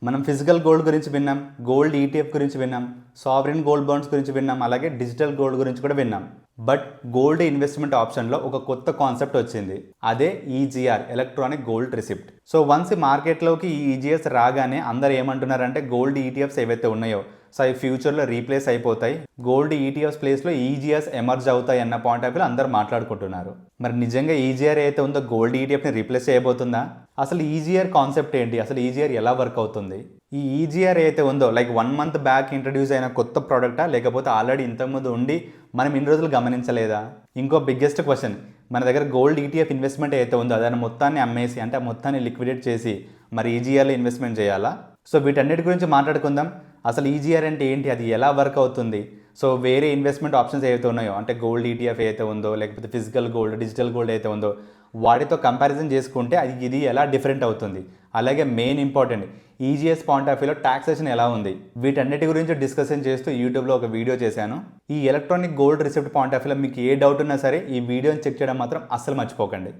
మనం physical gold గురించి విన్నాం, గోల్డ్ ఈటీఎఫ్ గురించి విన్నాం, సావరిన్ గోల్డ్ బాండ్స్ గురించి విన్నాం, అలాగే డిజిటల్ గోల్డ్ గురించి కూడా విన్నాం. బట్ గోల్డ్ ఇన్వెస్ట్మెంట్ ఆప్షన్లో ఒక కొత్త కాన్సెప్ట్ వచ్చింది. అదే EGR, electronic gold receipt. So once మార్కెట్లోకి ఈ ఈజీఎస్ రాగానే అందరు ఏమంటున్నారంటే గోల్డ్ ఈటీఎఫ్స్ ఏవైతే ఉన్నాయో సో అవి ఫ్యూచర్లో రీప్లేస్ అయిపోతాయి, గోల్డ్ ఈటీఎఫ్స్ ప్లేస్లో ఈజీఎస్ ఎమర్జ్ అవుతాయి అన్న పాయింట్ ఆఫ్ వ్యూ అందరూ మాట్లాడుకుంటున్నారు. మరి నిజంగా ఈజీఆర్ అయితే ఉందో గోల్డ్ ఈటీఎఫ్ని రీప్లేస్ చేయబోతుందా? అసలు ఈజీఆర్ కాన్సెప్ట్ ఏంటి? అసలు ఈజీఆర్ ఎలా వర్క్ అవుతుంది? ఈ ఈజీఆర్ అయితే ఉందో లైక్ 1 month బ్యాక్ ఇంట్రడ్యూస్ అయిన కొత్త ప్రోడక్టా, లేకపోతే ఆల్రెడీ ఇంతకుముందు ఉండి మనం ఇన్ని రోజులు గమనించలేదా? ఇంకో బిగ్గెస్ట్ క్వశ్చన్, మన దగ్గర గోల్డ్ ఈటీఎఫ్ ఇన్వెస్ట్మెంట్ అయితే ఉందో దాన్ని మొత్తాన్ని అమ్మేసి, అంటే మొత్తాన్ని లిక్విడేట్ చేసి మరి ఈజీఆర్లో ఇన్వెస్ట్మెంట్ చేయాలా? సో వీటన్నిటి గురించి మాట్లాడుకుందాం. అసలు ఈజీఆర్ అంటే ఏంటి, అది ఎలా వర్క్ అవుతుంది? సో వేరే ఇన్వెస్ట్మెంట్ ఆప్షన్స్ ఏవైతే ఉన్నాయో, అంటే గోల్డ్ ఈటీఎఫ్ అయితే ఉందో, లేకపోతే ఫిజికల్ గోల్డ్, డిజిటల్ గోల్డ్ అయితే ఉందో వాటితో కంపారిజన్ చేసుకుంటే ఇది ఎలా డిఫరెంట్ అవుతుంది? అలాగే main important, EGS point of వ్యూలో టాక్సేషన్ ఎలా ఉంది? వీటన్నిటి గురించి డిస్కషన్ చేస్తూ యూట్యూబ్లో ఒక వీడియో చేశాను. ఈ electronic gold receipt point of వ్యూలో మీకు ఏ డౌట్ ఉన్నా సరే ఈ వీడియోని చెక్ చేయడం మాత్రం అస్సలు మర్చిపోకండి.